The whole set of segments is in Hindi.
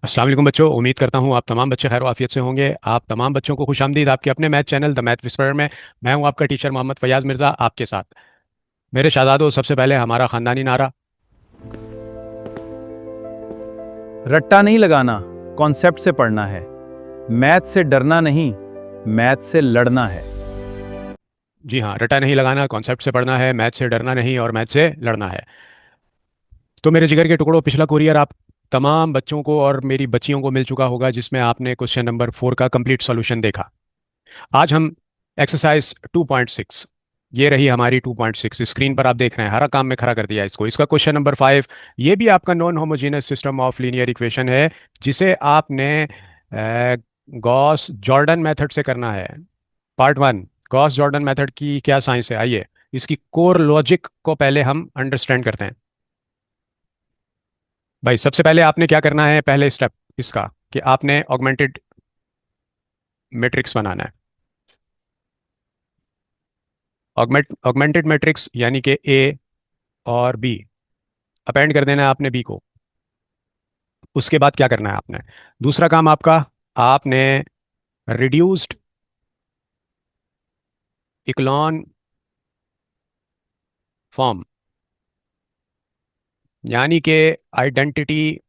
अस्सलाम वालेकुम बच्चों, उम्मीद करता हूँ आप तमाम बच्चे खैर आफियत से होंगे। आप तमाम बच्चों को खुशामदीद आपके अपने math channel the math whisperer में। मैं हूँ आपका टीचर मोहम्मद फयाज मिर्ज़ा आपके साथ। मेरे शहजादों, सबसे पहले हमारा ख़ानदानी नारा। रट्टा नहीं लगाना, कॉन्सेप्ट से पढ़ना है। मैथ से डरना नहीं, मैथ से लड़ना है। जी हाँ, रटा नहीं लगाना, कॉन्सेप्ट से पढ़ना है, मैथ से डरना नहीं और मैथ से लड़ना है। तो मेरे जिगर के टुकड़ों, पिछला कुरियर आप तमाम बच्चों को और मेरी बच्चियों को मिल चुका होगा, जिसमें आपने क्वेश्चन नंबर 4 का कंप्लीट सॉल्यूशन देखा। आज हम एक्सरसाइज 2.6, ये रही हमारी 2.6, स्क्रीन पर आप देख रहे हैं, हरा काम में खड़ा कर दिया इसको। इसका क्वेश्चन नंबर 5, ये भी आपका non homogeneous system of linear equation है, जिसे आपने गॉस जॉर्डन मेथड से करना है। पार्ट 1, गॉस जॉर्डन मेथड की क्या साइंस है, आइए इसकी कोर लॉजिक को पहले हम अंडरस्टैंड करते हैं। भाई सबसे पहले आपने क्या करना है, पहले स्टेप इसका कि आपने ऑगमेंटेड मैट्रिक्स बनाना है। ऑगमेंटेड मैट्रिक्स यानी कि ए और बी अपेंड कर देना है आपने बी को। उसके बाद क्या करना है आपने, दूसरा काम आपका, आपने रिड्यूस्ड इक्लॉन फॉर्म यानी कि आइडेंटिटी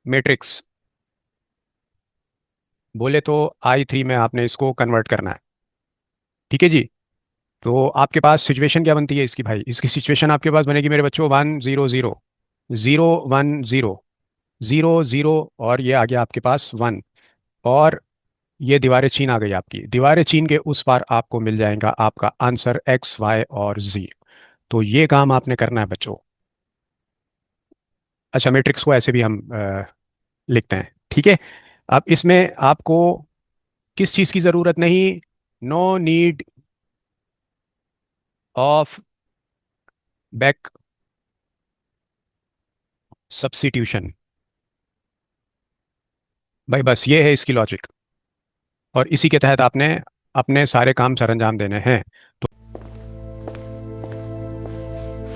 मैट्रिक्स बोले तो I3 में आपने इसको कन्वर्ट करना है। ठीक है जी। तो आपके पास सिचुएशन क्या बनती है इसकी, भाई इसकी सिचुएशन आपके पास बनेगी मेरे बच्चों 1 0 0 0 1 0 0 0 और ये आ गया आपके पास 1। और ये दीवारें चीन आ गई आपकी, दीवारें चीन के उस पार आपको मिल जाएगा आपका आंसर एक्स वाई और जी। तो ये काम आपने करना है बच्चों। अच्छा, मैट्रिक्स को ऐसे भी हम लिखते हैं, ठीक है। अब इसमें आपको किस चीज़ की ज़रूरत नहीं, no need of back substitution. भाई बस ये है इसकी लॉजिक, और इसी के तहत आपने अपने सारे काम सरअंजाम देने हैं। तो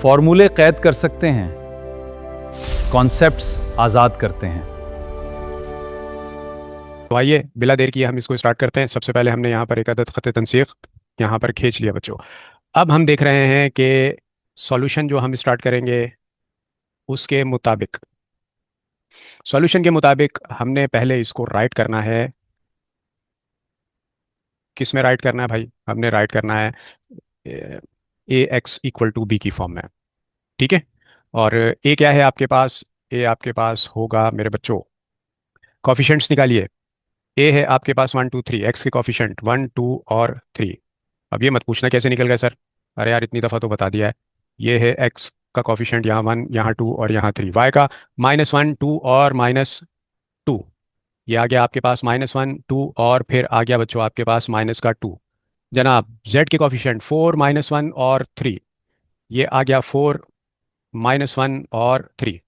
फॉर्मूले कैद कर सकते हैं, कॉन्सेप्ट्स आजाद करते हैं। आइए बिला देर किए हम इसको स्टार्ट करते हैं। सबसे पहले हमने यहाँ पर एक अदद ख़त तनसीख यहाँ पर खींच लिया बच्चों। अब हम देख रहे हैं कि सॉल्यूशन जो हम स्टार्ट करेंगे उसके मुताबिक, सॉल्यूशन के मुताबिक हमने पहले इसको राइट करना है। किस में राइट करना है भाई, हमने राइट करना है ए एक्स इक्वल टू बी की फॉर्म में। ठीक है। और ए क्या है आपके पास, ए आपके पास होगा मेरे बच्चों, कॉफिशेंट्स निकालिए। ए है आपके पास 1 2 3, एक्स के कॉफिशेंट 1 2 और 3। अब ये मत पूछना कैसे निकल गया सर, अरे यार इतनी दफ़ा तो बता दिया है। ये है एक्स का कॉफिशेंट यहाँ 1, यहाँ 2 और यहाँ 3, वाई का -1 2 और -2। ये आ गया आपके पास -1 2 और फिर आ गया बच्चों आपके पास माइनस का 2। जनाब जेड के कॉफिशेंट 4 -1 और 3, ये आ गया 4 -1 और 3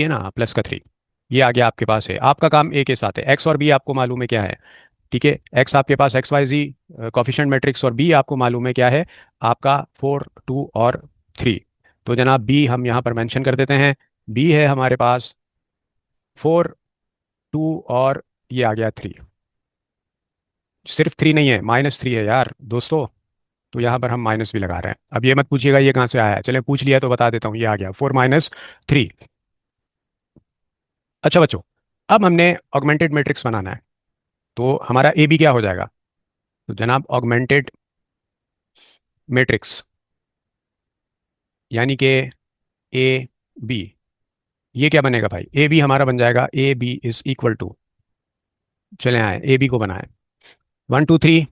है ना, प्लस का 3। ये आ गया आपके पास है। आपका काम ए के साथ है, एक्स और बी आपको मालूम है क्या है। ठीक है, एक्स आपके पास एक्स वाई जी कॉफिशेंट मैट्रिक्स, और बी आपको मालूम है क्या है आपका 4 2 और 3। तो जनाब बी हम यहाँ पर मेंशन कर देते हैं। बी है हमारे पास 4 2 और ये आ गया 3। सिर्फ 3 नहीं है, -3 है यार दोस्तों। तो यहाँ पर हम माइनस भी लगा रहे हैं। अब ये मत पूछिएगा ये कहाँ से आया है, चले पूछ लिया तो बता देता हूँ, ये आ गया 4 - 3। अच्छा बच्चों, अब हमने ऑगमेंटेड मैट्रिक्स बनाना है। तो हमारा ए बी क्या हो जाएगा, तो जनाब ऑगमेंटेड मैट्रिक्स यानी कि ए बी, ये क्या बनेगा भाई, ए बी हमारा बन जाएगा A B is equal to, चले आए ए बी को बनाए 1 2 3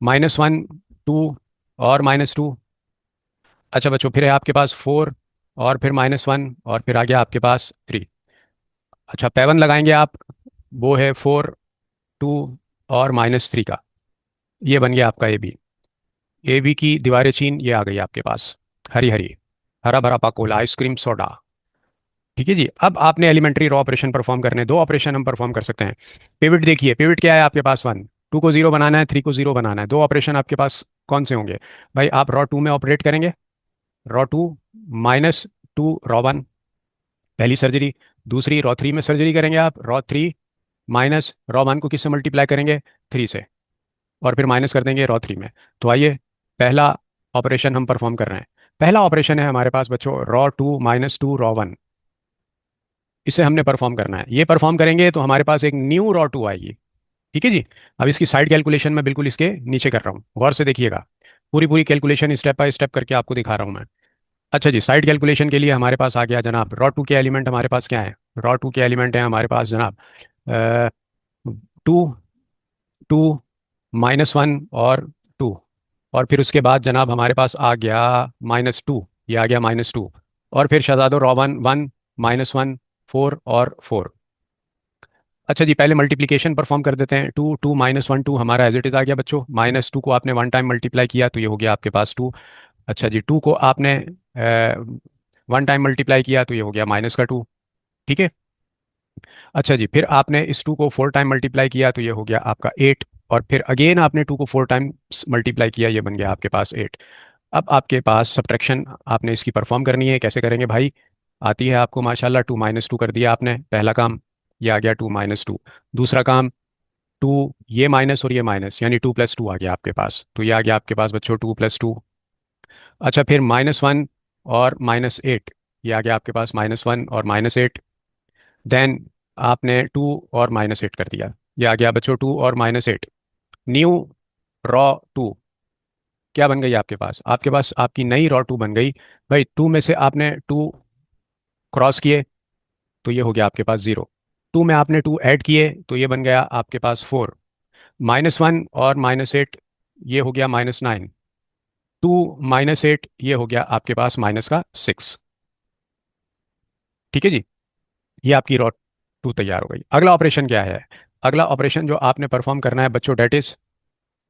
-1 2 और -2। अच्छा बच्चों, फिर है आपके पास 4 और फिर -1 और फिर आ गया आपके पास 3। अच्छा पैवन लगाएंगे आप, वो है 4 2 और -3 का, ये बन गया आपका ए बी की दीवारें चीन, ये आ गई आपके पास हरी हरी, हरा भरा पाकोला आइसक्रीम सोडा। ठीक है जी। अब आपने एलिमेंट्री रॉ ऑपरेशन परफॉर्म करने हैं। दो ऑपरेशन हम परफॉर्म कर सकते हैं। पिवट देखिए, पिवट क्या है आपके पास, 1 2 को 0 बनाना है, 3 को 0 बनाना है। दो ऑपरेशन आपके पास कौन से होंगे भाई, आप रॉ 2 में ऑपरेट करेंगे, रॉ 2 -2 रॉ 1, पहली सर्जरी। दूसरी रॉ थ्री में सर्जरी करेंगे आप, raw three minus raw one को किससे मल्टीप्लाई करेंगे, थ्री से, और फिर माइनस कर देंगे रॉ थ्री में। तो आइए पहला ऑपरेशन हम परफॉर्म कर रहे हैं। पहला ऑपरेशन है हमारे पास बच्चों row two minus two row one. इसे हमने परफॉर्म करना है। ये परफॉर्म करेंगे तो हमारे पास एक न्यू रॉ टू आएगी। ठीक है जी। अब इसकी साइड कैलकुलेशन मैं बिल्कुल इसके नीचे कर रहा हूँ, गौर से देखिएगा। पूरी पूरी कैलकुलेशन स्टेप बाय स्टेप करके आपको दिखा रहा हूँ मैं। अच्छा जी, साइड कैलकुलेशन के लिए हमारे पास आ गया जनाब, रॉ टू के एलिमेंट हमारे पास क्या है, रॉ टू के एलिमेंट है हमारे पास जनाब टू, टू, माइनस वन और टू। और फिर उसके बाद जनाब हमारे पास आ गया माइनस टू, ये आ गया माइनस टू। और फिर शहजादो row one one, minus one, four और फोर। अच्छा जी, पहले मल्टीप्लिकेशन परफॉर्म कर देते हैं। Two two minus one two हमारा एज इट इज़ आ गया बच्चों। माइनस टू को आपने वन टाइम मल्टीप्लाई किया तो ये हो गया आपके पास टू। अच्छा जी, टू को आपने वन टाइम मल्टीप्लाई किया तो ये हो गया माइनस का टू। ठीक है। अच्छा जी, फिर आपने इस टू को फोर टाइम मल्टीप्लाई किया तो ये हो गया आपका एट। और फिर अगेन आपने टू को फोर टाइम्स मल्टीप्लाई किया, ये बन गया आपके पास एट। अब आपके पास सब्ट्रैक्शन आपने इसकी परफॉर्म करनी है। कैसे करेंगे भाई, आती है आपको माशाल्लाह। टू माइनस टू कर दिया आपने, पहला काम ये आ गया टू माइनस टू। दूसरा काम टू, ये माइनस और ये माइनस, यानी टू प्लस टू आ गया आपके पास। तो ये आ गया आपके पास बच्चों टू प्लस टू। अच्छा, फिर माइनस वन और माइनस एट, ये आ गया आपके पास माइनस वन और माइनस एट। देन आपने टू और माइनस एट कर दिया, ये आ गया बच्चों टू और minus eight. New row two क्या बन गई आपके पास, आपके पास आपकी नई रॉ टू बन गई। भाई टू में से आपने टू क्रॉस किए तो ये हो गया आपके पास जीरो। टू में आपने टू ऐड किए तो ये बन गया आपके पास फोर। माइनस वन और माइनस एट, ये हो गया minus nine. Two minus eight, ये हो गया आपके पास माइनस का सिक्स। ठीक है जी, ये आपकी रॉ टू तैयार हो गई। अगला ऑपरेशन क्या है, अगला ऑपरेशन जो आपने परफॉर्म करना है बच्चों, डेट इज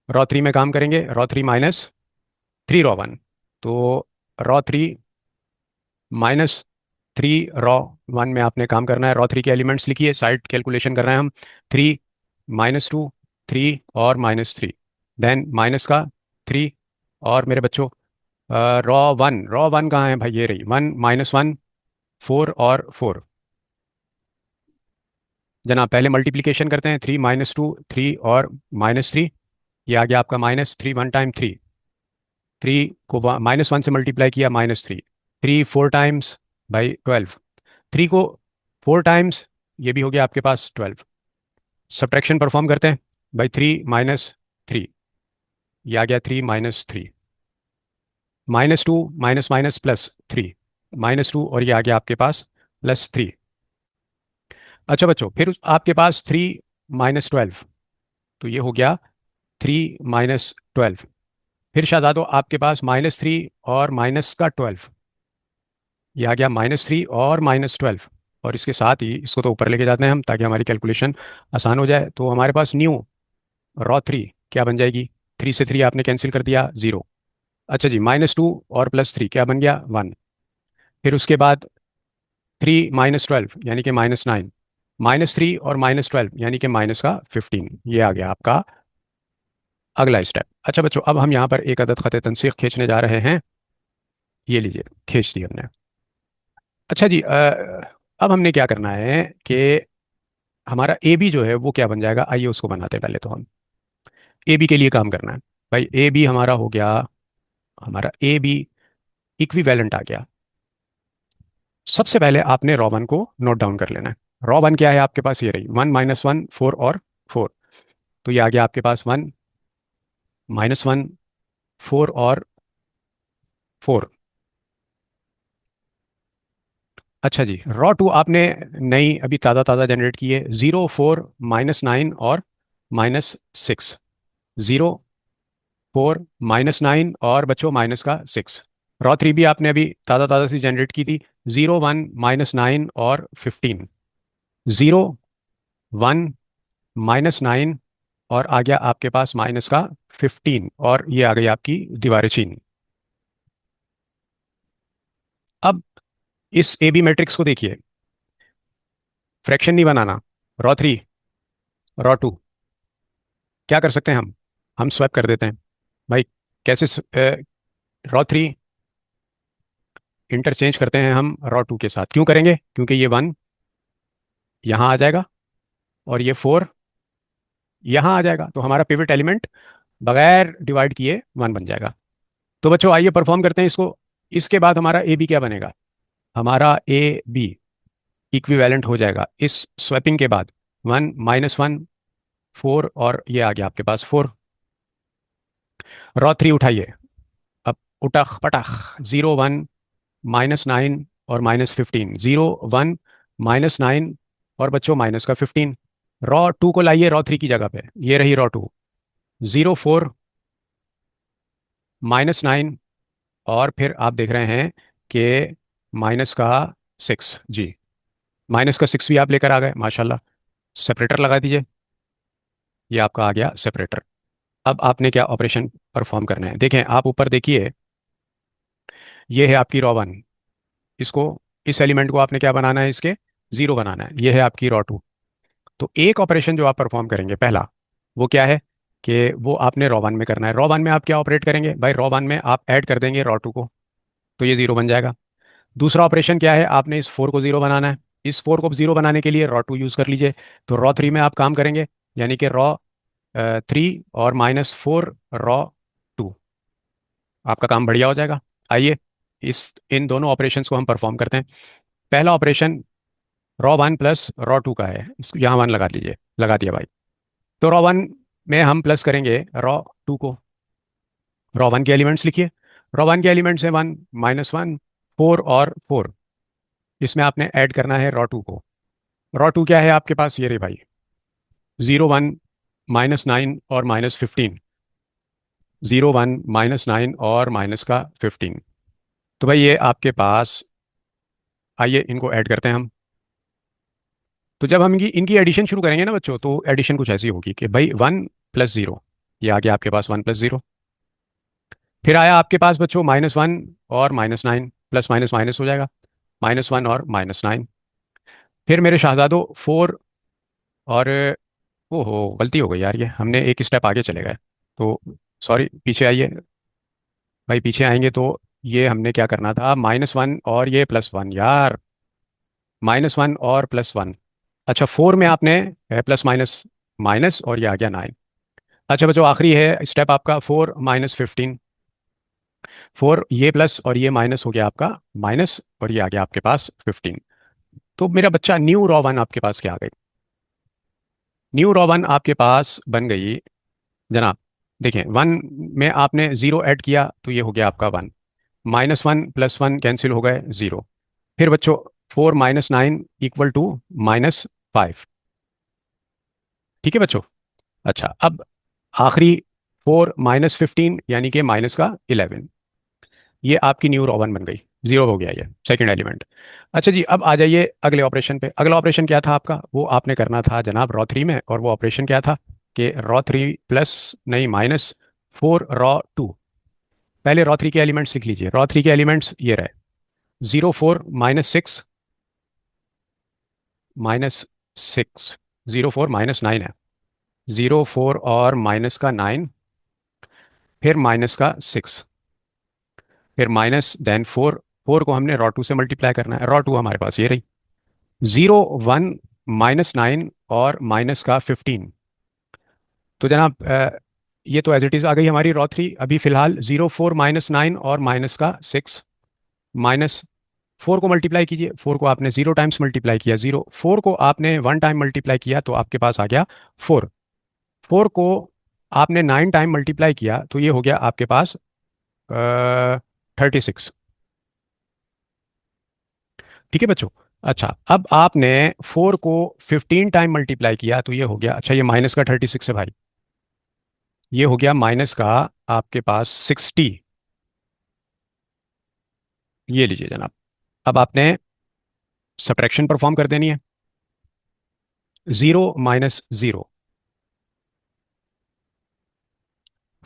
रॉ थ्री में काम करेंगे। Row three minus three row one. तो row three minus three row one में आपने काम करना है। रॉ थ्री के एलिमेंट्स लिखिए, साइड कैलकुलेशन कर रहे हैं हम। थ्री माइनस टू, थ्री और माइनस थ्री, देन माइनस का थ्री। और मेरे बच्चों रॉ वन कहाँ है भाई, ये रही वन, माइनस वन, फोर और फोर। जनाब पहले मल्टीप्लिकेशन करते हैं, थ्री माइनस टू, थ्री और माइनस थ्री, ये आ गया आपका minus three one time three. Three को माइनस वन से मल्टीप्लाई किया, minus three. Three four times by twelve. Three को फोर टाइम्स, ये भी हो गया आपके पास ट्वेल्व। सब्ट्रैक्शन परफॉर्म करते हैं बाई थ्री माइनस थ्री, ये आ गया three minus three. Minus to minus minus plus three, minus two और ये आ गया आपके पास प्लस थ्री। अच्छा बच्चों, फिर आपके पास थ्री माइनस ट्वेल्व, तो ये हो गया थ्री माइनस ट्वेल्व। फिर शहजादो आपके पास माइनस थ्री और माइनस का ट्वेल्व, ये आ गया माइनस थ्री और माइनस ट्वेल्व। और इसके साथ ही इसको तो ऊपर लेके जाते हैं हम ताकि हमारी कैलकुलेशन आसान हो जाए। तो हमारे पास न्यू रॉ थ्री क्या बन जाएगी, थ्री से थ्री आपने कैंसिल कर दिया, जीरो। अच्छा जी, माइनस टू और प्लस थ्री क्या बन गया, वन। फिर उसके बाद थ्री माइनस ट्वेल्व यानी कि माइनस नाइन, माइनस थ्री और माइनस ट्वेल्व यानी कि माइनस का फिफ्टीन, ये आ गया आपका अगला स्टेप। अच्छा बच्चों, अब हम यहाँ पर एक अदद ख़त तनसीख खींचने जा रहे हैं। ये लीजिए, खींच दी हमने। अच्छा जी, अब हमने क्या करना है कि हमारा ए बी जो है वो क्या बन जाएगा, आइए उसको बनाते हैं पहले तो हम। ए बी के लिए काम करना है। भाई ए बी हमारा हो गया, हमारा ए बी इक्विवेलेंट आ गया। सबसे पहले आपने रॉ वन को नोट डाउन कर लेना है। रॉ वन क्या है आपके पास, ये रही वन माइनस वन, फोर और फोर। तो ये आ गया आपके पास वन माइनस वन, फोर और फोर। अच्छा जी, रॉ टू आपने नई अभी ताज़ा ताज़ा जनरेट की है, ज़ीरो फोर माइनस नाइन और minus six. Zero four minus nine और बच्चों माइनस का सिक्स। रॉ थ्री भी आपने अभी ताज़ा ताज़ा सी जनरेट की थी, ज़ीरो वन माइनस नाइन और fifteen. Zero one minus nine और आ गया आपके पास माइनस का फिफ्टीन, और ये आ गई आपकी दीवार चीन। अब इस ए बी मैट्रिक्स को देखिए, फ्रैक्शन नहीं बनाना। रॉ थ्री रॉ टू क्या कर सकते हैं हम स्वैप कर देते हैं भाई। कैसे, रॉ थ्री इंटरचेंज करते हैं हम रॉ टू के साथ। क्यों करेंगे? क्योंकि ये 1 यहाँ आ जाएगा और ये 4 यहाँ आ जाएगा, तो हमारा पिवट एलिमेंट बगैर डिवाइड किए 1 बन जाएगा। तो बच्चों आइए परफॉर्म करते हैं इसको। इसके बाद हमारा ए बी क्या बनेगा? हमारा ए बी इक्विवेलेंट हो जाएगा इस स्वैपिंग के बाद 1 -1 4 और ये आ गया आपके पास 4। रॉ 3 उठाइए। अब उटख पटख 0 1 -9 और -15, 0 1 -9 और बच्चों माइनस का 15। रॉ 2 को लाइए रॉ 3 की जगह पे, ये रही रॉ 2। 0 4 -9 और फिर आप देख रहे हैं कि माइनस का 6। जी, माइनस का 6 भी आप लेकर आ गए, माशाल्लाह। सेपरेटर लगा दीजिए, ये आपका आ गया सेपरेटर। अब आपने क्या ऑपरेशन परफॉर्म करना है, देखें आप ऊपर देखिए, ये है आपकी रॉ 1। इसको, इस एलिमेंट को आपने क्या बनाना है, इसके 0 बनाना है। ये है आपकी रॉ 2। तो एक ऑपरेशन जो आप परफॉर्म करेंगे पहला, वो क्या है कि वो आपने रॉ 1 में करना है। रॉ 1 में आप क्या ऑपरेट करेंगे भाई? रॉ 1 में आप ऐड कर देंगे रॉ 2 को, तो ये 0 बन जाएगा। दूसरा ऑपरेशन क्या है? आपने इस 4 को 0 बनाना है। इस 4 को 0 बनाने के लिए रॉ 2 यूज़ कर लीजिए। तो रॉ 3 में आप काम करेंगे, यानी कि रॉ 3 और -4 रॉ 2, आपका काम बढ़िया हो जाएगा। आइए इस इन दोनों ऑपरेशंस को हम परफॉर्म करते हैं। पहला ऑपरेशन रॉ 1 प्लस रॉ 2 का है, इसको यहाँ 1 लगा दीजिए। लगा दिया भाई। तो रॉ 1 में हम प्लस करेंगे रॉ 2 को। रॉ 1 के एलिमेंट्स लिखिए। रॉ 1 के एलिमेंट्स है 1 -1 4 और 4। इसमें आपने ऐड करना है रॉ 2 को। रॉ 2 क्या है आपके पास? ये रे भाई, 0 1 -9 और -15। 0 1 -9 और माइनस का 15। तो भाई ये आपके पास, आइए इनको ऐड करते हैं हम। तो जब हम इनकी इनकी एडिशन शुरू करेंगे ना बच्चों, तो एडिशन कुछ ऐसी होगी कि भाई 1 + 0, ये आ गया आपके पास 1 + 0। फिर आया आपके पास बच्चों -1 और -9, प्लस माइनस माइनस हो जाएगा, -1 और -9। फिर मेरे शहजादों 4 और, ओहो गलती हो गई यार, ये हमने एक स्टेप आगे चले गए। तो सॉरी, पीछे आइए भाई, पीछे आएंगे तो ये हमने क्या करना था, -1 और ये +1 यार, -1 और +1। अच्छा 4 में आपने प्लस माइनस माइनस और ये आ गया 9। अच्छा बच्चों आखिरी है स्टेप आपका 4 -15। 4 ये प्लस और ये माइनस हो गया आपका माइनस, और ये आ गया आपके पास 15। तो मेरा बच्चा न्यू रॉ 1 आपके पास क्या आ गई? न्यू रॉ 1 आपके पास बन गई जनाब। देखें 1 में आपने 0 ऐड किया तो ये हो गया आपका 1। -1 +1 कैंसिल हो गए 0। फिर बच्चों 4 -9 = -5। ठीक है बच्चों। अच्छा अब आखिरी 4 -15 यानी कि -11। ये आपकी न्यू रॉ 1 बन गई, 0 हो गया ये सेकंड एलिमेंट। अच्छा जी, अब आ जाइए अगले ऑपरेशन पे। अगला ऑपरेशन क्या था आपका? वो आपने करना था जनाब रॉ 3 में, और वो ऑपरेशन क्या था कि रॉ 3 प्लस नहीं -4 रॉ 2। पहले रॉ 3 के एलिमेंट्स लिख लीजिए। रॉ 3 के एलिमेंट्स ये रहे, 0 4 -6 -6, 0 4 -9 है, 0 4 और माइनस का 9, फिर माइनस का 6, फिर माइनस देन 4। 4 को हमने रॉ 2 से मल्टीप्लाई करना है। रॉ 2 हमारे पास ये रही, 0 1 -9 और माइनस का 15। तो जनाब ये तो एज इट इज़ आ गई हमारी रॉ 3। अभी फिलहाल 0 4 -9 और माइनस का 6, माइनस 4 को मल्टीप्लाई कीजिए। 4 को आपने 0 टाइम्स मल्टीप्लाई किया, 0 4 को आपने 1 टाइम मल्टीप्लाई किया तो आपके पास आ गया 4। 4 को आपने 9 टाइम मल्टीप्लाई किया तो ये हो गया आपके पास 36। ठीक है बच्चों। अच्छा अब आपने 4 को 15 टाइम मल्टीप्लाई किया तो ये हो गया, अच्छा ये माइनस का 36 है भाई, ये हो गया माइनस का आपके पास 60। ये लीजिए जनाब। अब आपने सब्ट्रैक्शन परफॉर्म कर देनी है। 0 -0,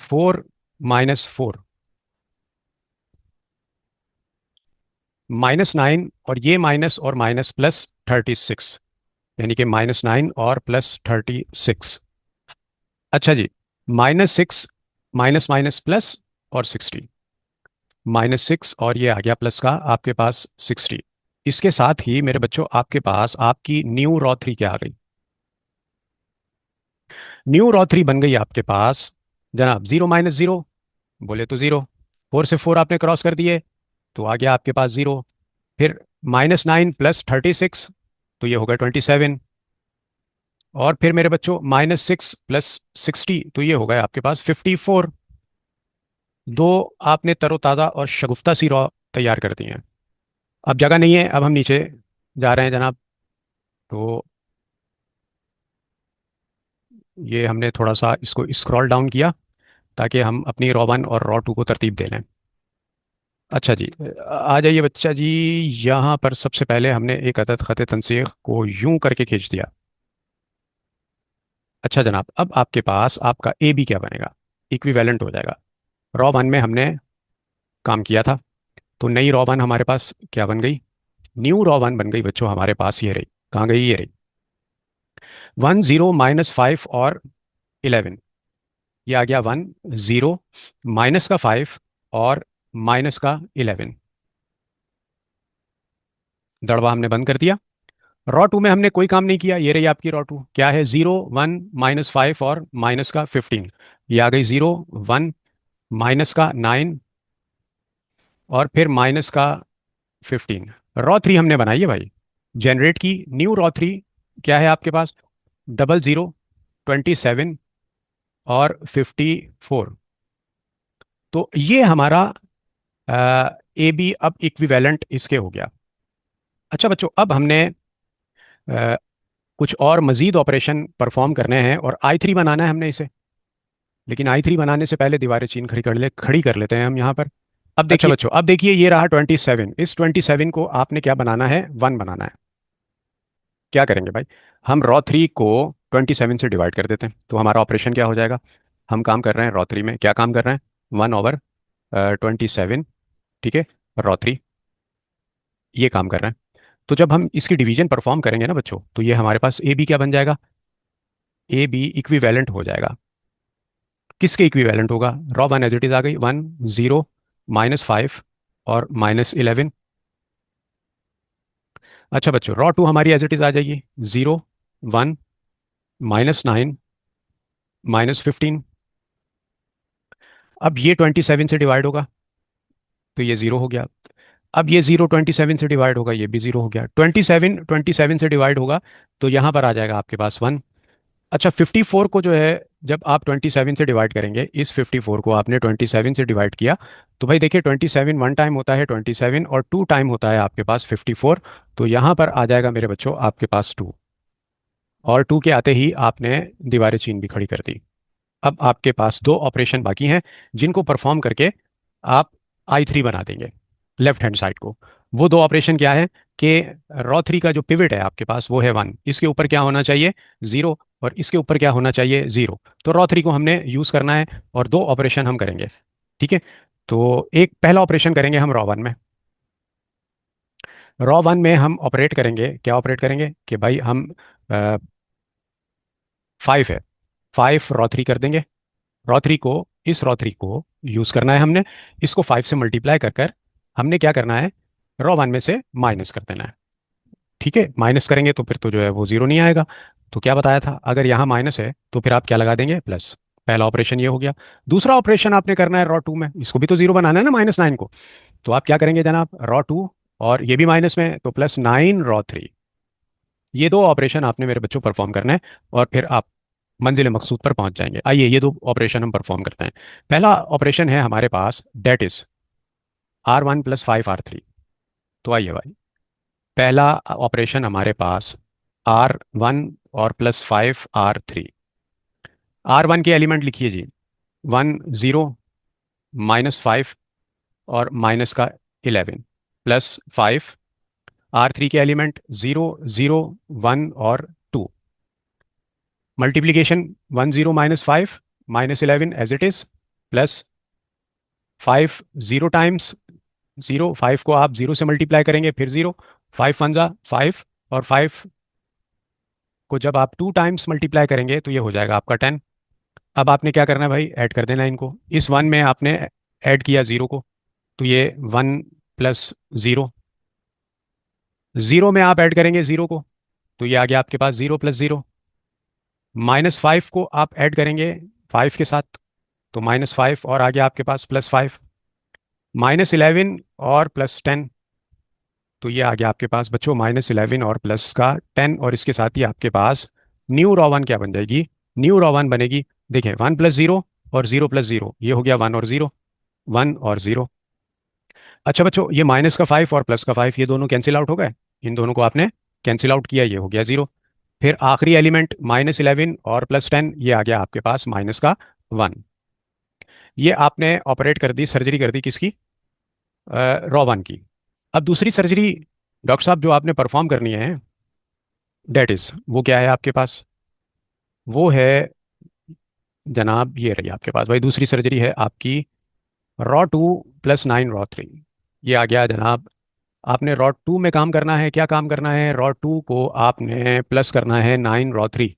4 -4, -9 और ये माइनस और माइनस +36, यानी कि -9 और +36। अच्छा जी, -6 माइनस माइनस प्लस और 60, -6 और ये आ गया प्लस का आपके पास 60। इसके साथ ही मेरे बच्चों आपके पास आपकी न्यू रॉ 3 क्या आ गई? न्यू रॉ 3 बन गई आपके पास जनाब 0 - 0, बोले तो 0। 4 से 4 आपने क्रॉस कर दिए तो आ गया आपके पास 0। फिर -9 + 36, तो ये होगा 27। और फिर मेरे बच्चों -6 + 60, तो ये होगा आपके पास 54। दो आपने तरोताज़ा और शगुफ्ता सी रॉ तैयार कर दी हैं। अब जगह नहीं है, अब हम नीचे जा रहे हैं जनाब। तो ये हमने थोड़ा सा इसको स्क्रॉल डाउन किया ताकि हम अपनी रॉ 1 और रॉ 2 को तरतीब दे लें। अच्छा जी, आ जाइए बच्चा जी। यहाँ पर सबसे पहले हमने एक अदद ख़त तनसीख को यूं करके खींच दिया। अच्छा जनाब, अब आपके पास आपका ए बी क्या बनेगा? इक्विवेलेंट हो जाएगा। रॉ 1 में हमने काम किया था, तो नई रॉ 1 हमारे पास क्या बन गई? न्यू रॉ 1 बन गई बच्चों हमारे पास, ये रही। कहाँ गई? ये रही। 10 -5 और 11, ये आ गया 10 माइनस का 5 और माइनस का 11। दड़वा हमने बंद कर दिया। रॉ 2 में हमने कोई काम नहीं किया, ये रही आपकी रॉ 2। क्या है? 0 1 -5 और माइनस का 15। ये आ गई 0 1 माइनस का 9 और फिर माइनस का 15। रॉ 3 हमने बनाई है भाई, जनरेट की न्यू रॉ 3। क्या है आपके पास? 00 27 और 54। तो ये हमारा ए बी अब इक्विवेलेंट इसके हो गया। अच्छा बच्चों, अब हमने अ, कुछ और मजीद ऑपरेशन परफॉर्म करने हैं और I3 बनाना है हमने इसे। लेकिन I3 बनाने से पहले दीवारें चीन खड़ी कर लेते हैं हम यहाँ पर। अब अच्छा देखिए बच्चों, अब देखिए ये रहा 27। इस 27 को आपने क्या बनाना है? 1 बनाना है। क्या करेंगे भाई? हम रॉ 3 को 27 से डिवाइड कर देते हैं, तो हमारा ऑपरेशन क्या हो जाएगा? हम काम कर रहे हैं रॉ 3 में, क्या काम कर रहे हैं? 1/27, ठीक है, रॉ 3, ये काम कर रहे हैं। तो जब हम इसकी डिवीजन परफॉर्म करेंगे ना बच्चों, तो ये हमारे पास ए बी क्या बन जाएगा? ए बी इक्विवेलेंट हो जाएगा। किसके इक्विवेलेंट होगा? रॉ 1 एज इट इज आ गई, 10 -5 और -11। अच्छा बच्चों, रॉ 2 हमारी एज इट इज आ जाएगी, 0 1 -9 -15। अब ये 27 से डिवाइड होगा तो ये 0 हो गया। अब ये 0 27 से डिवाइड होगा, ये भी 0 हो गया। 27 से डिवाइड होगा तो यहाँ पर आ जाएगा आपके पास 1। अच्छा, 54 को जो है, जब आप 27 से डिवाइड करेंगे, इस 54 को आपने 27 से डिवाइड किया, तो भाई देखिए 27 1 टाइम होता है 27 और 2 टाइम होता है आपके पास 54। तो यहाँ पर आ जाएगा मेरे बच्चों आपके पास 2। और 2 के आते ही आपने दीवारें चीन भी खड़ी कर दी। अब आपके पास दो ऑपरेशन बाकी हैं जिनको परफॉर्म करके आप I3 बना देंगे लेफ्ट हैंड साइड को। वो दो ऑपरेशन क्या है कि रॉ 3 का जो पिवट है आपके पास वो है 1, इसके ऊपर क्या होना चाहिए? 0, और इसके ऊपर क्या होना चाहिए? 0। तो रॉ 3 को हमने यूज़ करना है और दो ऑपरेशन हम करेंगे, ठीक है। तो एक पहला ऑपरेशन करेंगे हम रॉ 1 में। रॉ 1 में हम ऑपरेट करेंगे, क्या ऑपरेट करेंगे कि भाई हम 5 है, 5 रॉ 3 कर देंगे। रॉ 3 को, इस रॉ 3 को यूज़ करना है हमने, इसको 5 से मल्टीप्लाई कर कर हमने क्या करना है? रॉ 1 में से माइनस कर देना है, ठीक है। माइनस करेंगे तो फिर तो जो है वो 0 नहीं आएगा। तो क्या बताया था, अगर यहाँ माइनस है तो फिर आप क्या लगा देंगे? प्लस। पहला ऑपरेशन ये हो गया। दूसरा ऑपरेशन आपने करना है रॉ 2 में, इसको भी तो 0 बनाना है ना, -9 को। तो आप क्या करेंगे जनाब? रॉ 2, और ये भी माइनस में है तो +9 रॉ 3। ये दो ऑपरेशन आपने मेरे बच्चों परफॉर्म करना है और फिर आप मंजिल मकसूद पर पहुंच जाएंगे। आइए ये दो ऑपरेशन हम परफॉर्म करते हैं। पहला ऑपरेशन है हमारे पास, डेट इज R1 + 5 R3। तो आइए भाई, पहला ऑपरेशन हमारे पास R1 और +5 R3। R1 के एलिमेंट लिखिए जी, 10 -5 और माइनस का 11 +5। R3 के एलिमेंट 0 0 1 और 2। Multiplication 10 - 5 -11 as it is, plus 5 0 times 0। 5 को आप 0 से मल्टीप्लाई करेंगे फिर 0, 5 1 जा 5, और 5 को जब आप 2 टाइम्स मल्टीप्लाई करेंगे तो ये हो जाएगा आपका 10। अब आपने क्या करना है भाई? ऐड कर देना है इनको। इस 1 में आपने ऐड किया 0 को, तो ये 1 + 0, 0 में आप ऐड करेंगे 0 को, तो ये आ गया आपके पास 0 + 0। -5 को आप ऐड करेंगे 5 के साथ, तो -5 और आ गया आपके पास +5। -11 और +10, तो ये आ गया आपके पास बच्चों -11 और प्लस का 10, और इसके साथ ही आपके पास न्यू रॉ वन क्या बन जाएगी, न्यू रॉ वन बनेगी। देखें 1 + 0 और 0 + 0, ये हो गया 1 और 0, 1 और 0। अच्छा बच्चों, ये -5 और +5 ये दोनों कैंसिल आउट हो गए, इन दोनों को आपने कैंसिल आउट किया, ये हो गया 0। फिर आखिरी एलिमेंट -11 और +10, ये आ गया आपके पास -1। ये आपने ऑपरेट कर दी, सर्जरी कर दी किसकी, रॉ वन की। अब दूसरी सर्जरी डॉक्टर साहब जो आपने परफॉर्म करनी है, डेट इज वो क्या है आपके पास, वो है जनाब, ये रही आपके पास भाई दूसरी सर्जरी है आपकी, ρ2 + 9 ρ3। ये आ गया जनाब, आपने ρ2 में काम करना है, क्या काम करना है, ρ2 को आपने प्लस करना है 9 ρ3।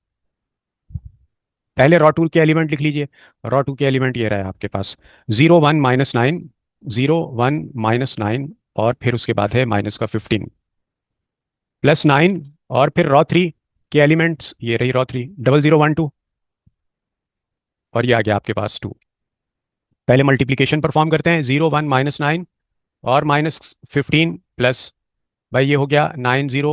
पहले ρ2 के एलिमेंट लिख लीजिए, ρ2 के एलिमेंट ये रहा है आपके पास, 0 1 - 9, 0 1 - 9, और फिर उसके बाद है -15 +9, और फिर ρ3 के एलिमेंट्स ये रही ρ3, 0012, और ये आ गया आपके पास 2। पहले मल्टीप्लिकेशन परफॉर्म करते हैं, 0 1 - 9 और -15 प्लस, भाई ये हो गया 9 0,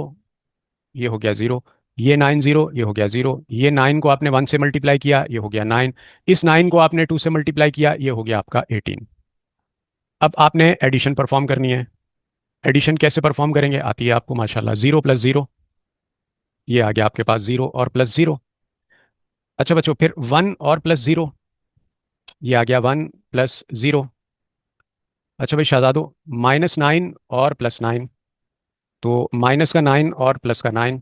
ये हो गया 0, ये 9 0, ये हो गया 0, ये 9 को आपने 1 से मल्टीप्लाई किया, ये हो गया 9, इस 9 को आपने 2 से मल्टीप्लाई किया, ये हो गया आपका 18। अब आपने एडिशन परफॉर्म करनी है। एडिशन कैसे परफॉर्म करेंगे, आती है आपको माशाल्लाह, 0 + 0, ये आ गया आपके पास 0 और +0। अच्छा बच्चों, फिर 1 और +0, ये आ गया 1 + 0। अच्छा भाई शहजादो, -9 और +9, तो माइनस का 9 और प्लस का 9।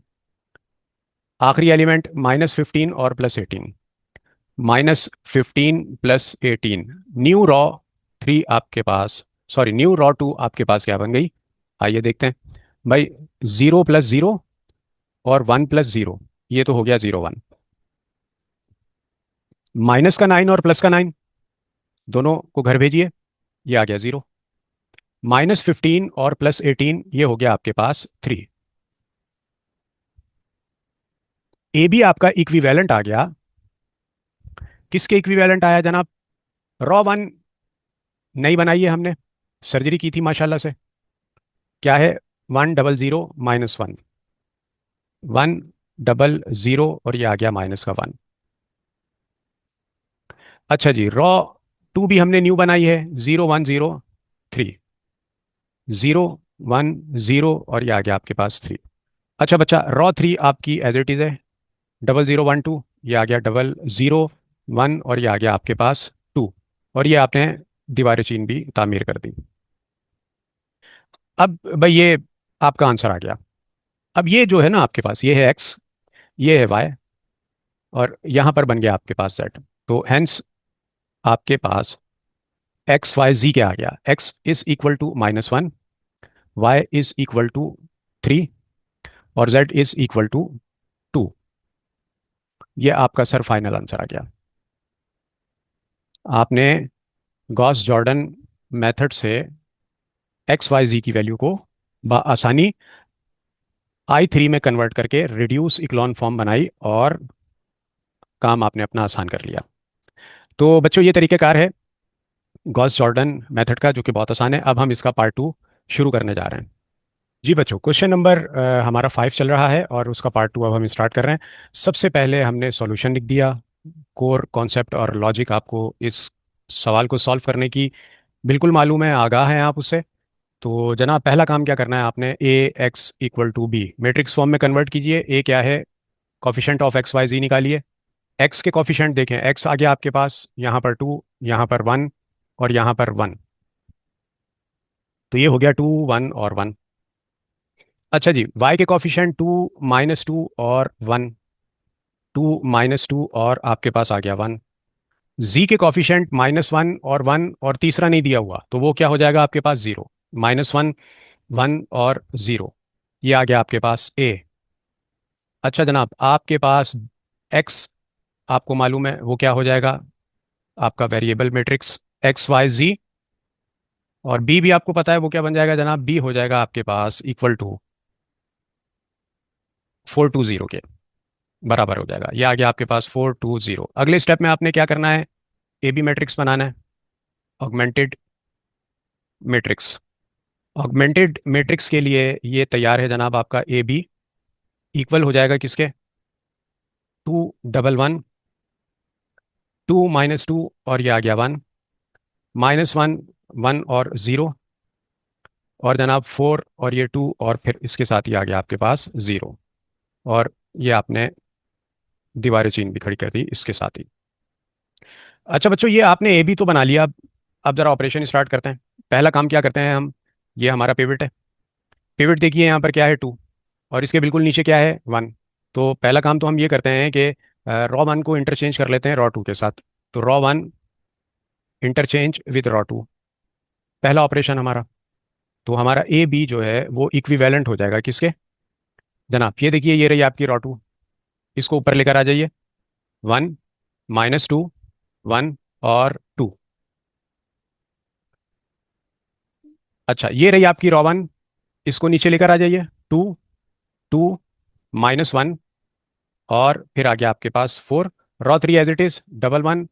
आखिरी एलिमेंट -15 और +18, -15 + 18, न्यू रॉ 3 आपके पास, सॉरी न्यू रॉ 2 आपके पास क्या बन गई, आइए देखते हैं भाई। 0 + 0 और 1 + 0, ये तो हो गया 0 1। माइनस का 9 और प्लस का 9, दोनों को घर भेजिए, ये आ गया 0। -15 और +18, ये हो गया आपके पास 3। ए भी आपका इक्विवेलेंट आ गया, किसके इक्विवेलेंट आया जनाब, रॉ वन नई बनाई है हमने, सर्जरी की थी माशाल्लाह से, क्या है, 1 0 0 - 1, 1 0 0, और ये आ गया -1। अच्छा जी, रॉ 2 भी हमने न्यू बनाई है, 0 1 0 3, 0 1 0, और ये आ गया आपके पास 3। अच्छा बच्चा, रॉ 3 आपकी एज इट इज़ है, 0012, ये आ गया 0 0 1, और ये आ गया आपके पास 2, और ये आपने दीवार चीन भी तामीर कर दी। अब भाई ये आपका आंसर आ गया। अब ये जो है ना आपके पास, ये है एक्स, ये है वाई, और यहाँ पर बन गया आपके पास जेड। तो हेंस आपके पास एक्स वाई जी क्या आ गया, x is equal to -1, y is equal to 3, और जेड इज इक्वल टू 2। ये आपका सर फाइनल आंसर आ गया। आपने गॉस जॉर्डन मेथड से एक्स वाई जी की वैल्यू को आसानी I3 में कन्वर्ट करके रिड्यूस इक्लॉन फॉर्म बनाई, और काम आपने अपना आसान कर लिया। तो बच्चों ये तरीक़ेकार है गॉस जॉर्डन मेथड का, जो कि बहुत आसान है। अब हम इसका पार्ट 2 शुरू करने जा रहे हैं। जी बच्चों, क्वेश्चन नंबर हमारा 5 चल रहा है, और उसका पार्ट 2 अब हम स्टार्ट कर रहे हैं। सबसे पहले हमने सॉल्यूशन लिख दिया, कोर कॉन्सेप्ट और लॉजिक आपको इस सवाल को सॉल्व करने की बिल्कुल मालूम है, आगाह हैं आप उससे। तो जनाब पहला काम क्या करना है आपने, A x = B matrix form में कन्वर्ट कीजिए। ए क्या है, कॉफिशेंट ऑफ एक्स वाई जी निकालिए। एक्स के कॉफिशेंट देखें, एक्स आ गया आपके पास यहाँ पर 2, यहाँ पर 1, और यहाँ पर 1, तो ये हो गया 2 1 और 1। अच्छा जी, y के कॉफिशेंट 2 -2 और 1, 2 -2 और आपके पास आ गया 1। z के कॉफिशेंट -1 और 1, और तीसरा नहीं दिया हुआ, तो वो क्या हो जाएगा आपके पास 0, -1 1 और 0, ये आ गया आपके पास a। अच्छा जनाब, आपके पास x आपको मालूम है वो क्या हो जाएगा, आपका वेरिएबल मैट्रिक्स एक्स वाई जी, और बी भी आपको पता है वो क्या बन जाएगा जनाब, बी हो जाएगा आपके पास इक्वल टू 420 के बराबर हो जाएगा। ये आ गया आपके पास 420। अगले स्टेप में आपने क्या करना है, ए बी मैट्रिक्स बनाना है, ऑगमेंटेड मैट्रिक्स। ऑगमेंटेड मैट्रिक्स के लिए ये तैयार है जनाब आपका ए बी इक्वल हो जाएगा किसके, 2 1 1, 2 - 2 और ये आ गया 1, -1 1 और 0 और जनाब 4 और ये 2 और फिर इसके साथ ही आ गया आपके पास 0। और ये आपने दीवारें चीन भी खड़ी कर दी इसके साथ ही। अच्छा बच्चों, ये आपने ए बी तो बना लिया। अब जरा ऑपरेशन स्टार्ट करते हैं। पहला काम क्या करते हैं हम, ये हमारा पिवट है। पिवट देखिए यहाँ पर क्या है, 2, और इसके बिल्कुल नीचे क्या है, 1। तो पहला काम तो हम ये करते हैं कि रॉ 1 को इंटरचेंज कर लेते हैं रॉ 2 के साथ। तो रॉ 1 इंटरचेंज विद रॉ 2, पहला ऑपरेशन हमारा। तो हमारा ए बी जो है वो इक्विवेलेंट हो जाएगा किसके जनाब, ये देखिए ये रही आपकी रॉ 2। इसको ऊपर लेकर आ जाइए, 1 -2 1 और 2। अच्छा ये रही आपकी रॉ 1, इसको नीचे लेकर आ जाइए, 2 2 -1 और फिर आ गया आपके पास 4। रॉ 3 एज इट इज, 1 1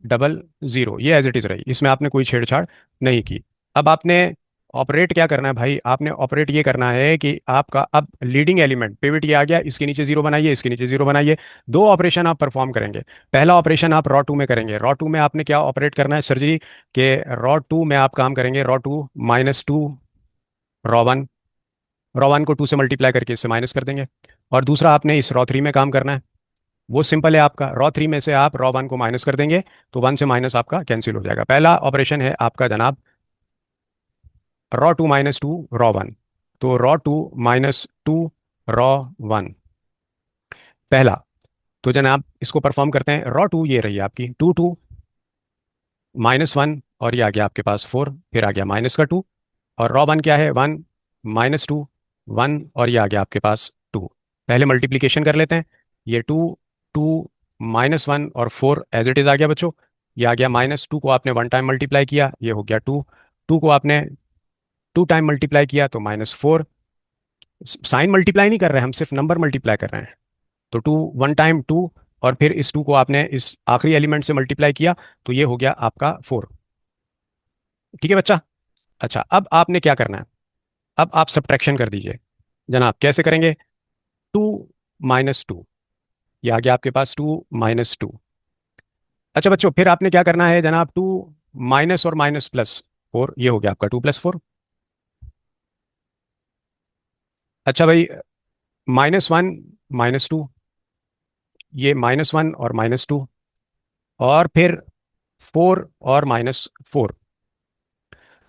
0 0, ये एज इट इज रही, इसमें आपने कोई छेड़छाड़ नहीं की। अब आपने ऑपरेट क्या करना है भाई, आपने ऑपरेट ये करना है कि आपका अब लीडिंग एलिमेंट पिवट ये आ गया, इसके नीचे 0 बनाइए, इसके नीचे 0 बनाइए। दो ऑपरेशन आप परफॉर्म करेंगे। पहला ऑपरेशन आप रॉ 2 में करेंगे। रॉ 2 में आपने क्या ऑपरेट करना है सर जी, कि रॉ 2 में आप काम करेंगे रॉ 2 -2 रॉ 1। रॉ 1 को 2 से मल्टीप्लाई करके इससे माइनस कर देंगे। और दूसरा आपने इस रॉ 3 में काम करना है, वो सिंपल है आपका, रॉ 3 में से आप रॉ 1 को माइनस कर देंगे, तो 1 से माइनस आपका कैंसिल हो जाएगा। पहला ऑपरेशन है आपका जनाब रॉ 2 -2 रॉ 1। तो रॉ 2 -2 रॉ 1 पहला। तो जनाब इसको परफॉर्म करते हैं, रॉ 2 ये रही आपकी 2 -1 और ये आ गया आपके पास 4, फिर आ गया माइनस का 2। और रॉ 1 क्या है, 1 -2 1 और ये आ गया आपके पास 2। पहले मल्टीप्लीकेशन कर लेते हैं, ये 2 2 -1 और 4 एज इट इज आ गया बच्चों। ये आ गया, -2 को आपने 1 टाइम मल्टीप्लाई किया, ये हो गया 2। 2 को आपने 2 टाइम मल्टीप्लाई किया तो -4। साइन मल्टीप्लाई नहीं कर रहे हैं हम, सिर्फ नंबर मल्टीप्लाई कर रहे हैं। तो 2 1 टाइम 2 और फिर इस 2 को आपने इस आखिरी एलिमेंट से मल्टीप्लाई किया, तो ये हो गया आपका 4। ठीक है बच्चा। अच्छा अब आपने क्या करना है, अब आप सब्ट्रैक्शन कर दीजिए जनाब। कैसे करेंगे, 2 -2, ये आ गया आपके पास 2 - 2। अच्छा बच्चों फिर आपने क्या करना है जनाब, 2 माइनस और माइनस प्लस 4, ये हो गया आपका 2 + 4। अच्छा भाई, -1 -2, ये -1 और -2 और फिर 4 और -4।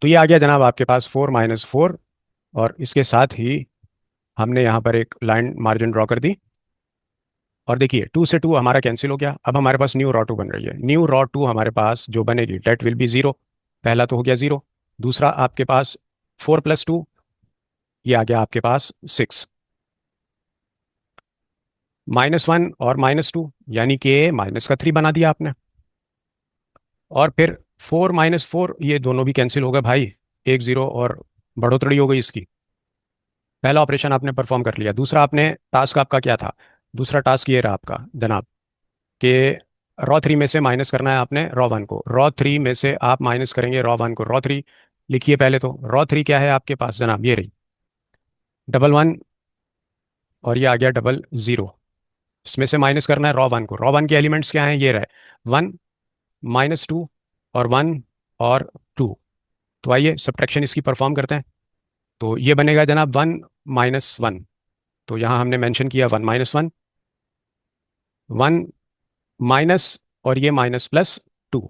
तो ये आ गया जनाब आपके पास 4 -4 और इसके साथ ही हमने यहाँ पर एक लाइन मार्जिन ड्रॉ कर दी। और देखिए 2 से 2 हमारा कैंसिल हो गया, अब हमारे पास न्यू रॉ 2 बन रही है। न्यू रॉ 2 हमारे पास जो बनेगी डेट विल बी 0। पहला तो हो गया 0, दूसरा आपके पास 4 + 2, ये आ गया आपके पास 6। -1 और -2 यानी कि -3 बना दिया आपने। और फिर 4 -4 ये दोनों भी कैंसिल हो गए भाई, एक 0 और बढ़ोतरी हो गई इसकी। पहला ऑपरेशन आपने परफॉर्म कर लिया। दूसरा आपने टास्क आपका क्या था, दूसरा टास्क ये रहा आपका जनाब कि रॉ 3 में से माइनस करना है आपने रॉ 1 को। रॉ 3 में से आप माइनस करेंगे रॉ 1 को। रॉ 3 लिखिए पहले, तो रॉ 3 क्या है आपके पास जनाब, ये रही 1 1 और ये आ गया 0 0। इसमें से माइनस करना है रॉ 1 को। रॉ 1 के एलिमेंट्स क्या हैं, ये रहे 1 -2 और 1 और 2। तो आइए सब्ट्रैक्शन इसकी परफॉर्म करते हैं। तो ये बनेगा जनाब 1 -1। तो यहाँ हमने मेंशन किया 1 -1, 1 माइनस और ये माइनस प्लस 2,